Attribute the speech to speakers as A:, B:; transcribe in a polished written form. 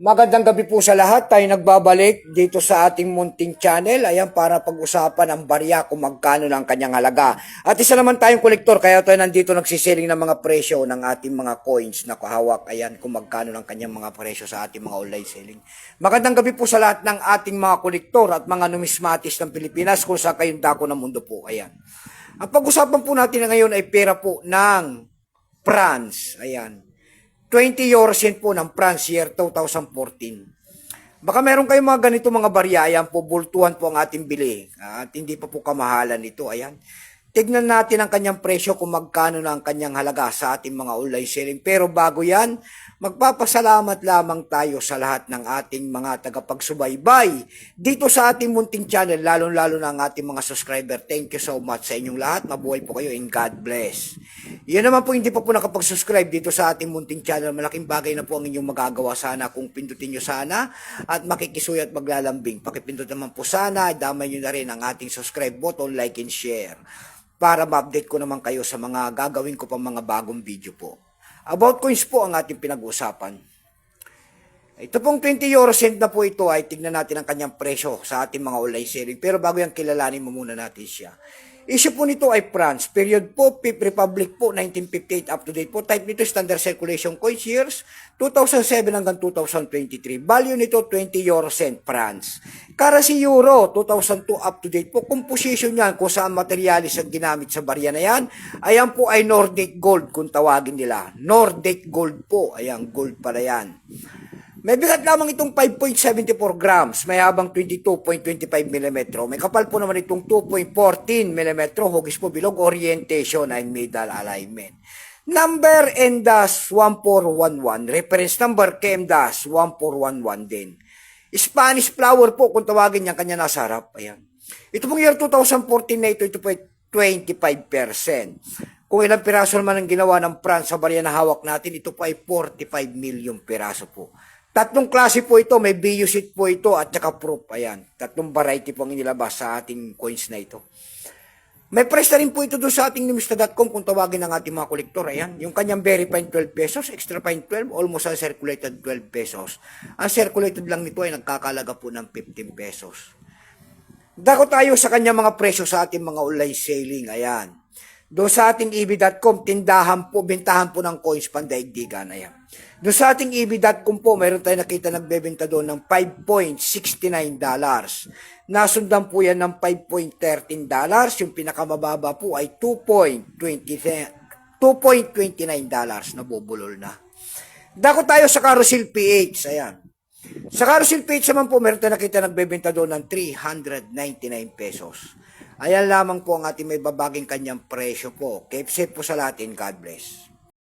A: Magandang gabi po sa lahat. Tayo nagbabalik dito sa ating munting channel. Ayan, para pag-usapan ang barya kung magkano ng kanyang halaga. At isa naman tayong kolektor, kaya tayo nandito nagsisiling ng mga presyo ng ating mga coins na kahawak. Ayan, kung magkano ng kanyang mga presyo sa ating mga online selling. Magandang gabi po sa lahat ng ating mga kolektor at mga numismatis ng Pilipinas kung saan kayong dako ng mundo po. Ayan. Ang pag-usapan po natin ngayon ay pera po ng France. Ayan. 20 Eurocent po ng France year 2014. Baka meron kayong mga ganito mga barya, ayan po, bultuhan po ang ating bili. At hindi pa po kamahalan ito, ayan. Tignan natin ang kanyang presyo kung magkano na ang kanyang halaga sa ating mga online selling. Pero bago yan, magpapasalamat lamang tayo sa lahat ng ating mga tagapagsubaybay dito sa ating munting channel, lalong-lalo na ang ating mga subscriber. Thank you so much sa inyong lahat. Mabuhay po kayo and God bless. Yan naman po, hindi pa po nakapag-subscribe dito sa ating munting channel. Malaking bagay na po ang inyong magagawa sana kung pindutin nyo sana at makikisuy at maglalambing. Pakipindot naman po sana, damay nyo na rin ang ating subscribe button, like and share para ma-update ko naman kayo sa mga gagawin ko pang mga bagong video po. About coins po ang ating pinag-uusapan. Ito pong 20 Eurocent na po ito ay tignan natin ang kanyang presyo sa ating mga online selling. Pero bago yan, kilalanin mo muna natin siya. Issue po nito ay France. Period po, Fifth Republic po, 1958 up to date po. Type nito, standard circulation coins years, 2007 hanggang 2023. Value nito, 20 Eurocent France. Currency Euro, 2002 up to date po. Composition niyan, kung saan materialis ang ginamit sa barya na yan. Ayan po ay Nordic Gold, kung tawagin nila. Nordic Gold po. Ayan, gold pala yan. May bigat lamang itong 5.74 grams, may habang 22.25 mm. May kapal po naman itong 2.14 mm, hugis po bilog, orientation and middle alignment. Number NDAS1411, reference number KMDAS1411 din. Spanish flower po, kung tawagin niya, kanya nasa harap. Ayan. Ito pong year 2014 na ito po ay 25%. Kung ilang piraso naman ang ginawa ng France sa barya na hawak natin, ito po ay 45 million piraso po. Tatlong klase po ito, may BUSIT po ito at saka proof. Ayan, tatlong variety po ang inilabas sa ating coins na ito. May price na rin po ito doon sa ating numista.com kung tawagin ng ating mga kolektor. Ayan, yung kanyang very fine 12 pesos, extra fine 12, almost uncirculated 12 pesos. Ang circulated lang nito ay nagkakalaga po ng 15 pesos. Dako tayo sa kanyang mga presyo sa ating mga online selling. Ayan. Doon sa ating eb.com, tindahan po, bentahan po ng coins pandaigdigan. Ayan. Doon sa ating eb.com po, mayroon tayo nakita nagbebenta doon ng $5.69. Nasundan po yan ng $5.13. Yung pinakamababa po ay $2.29. Nabubulol na. Dako tayo sa Carousel PH. Ayan. Sa Carousel PH naman po, meron tayo nakita nagbebenta doon ng 399 pesos. Ayan lamang po ang ating may babaging kanyang presyo po. Keep safe po sa lahat and God bless.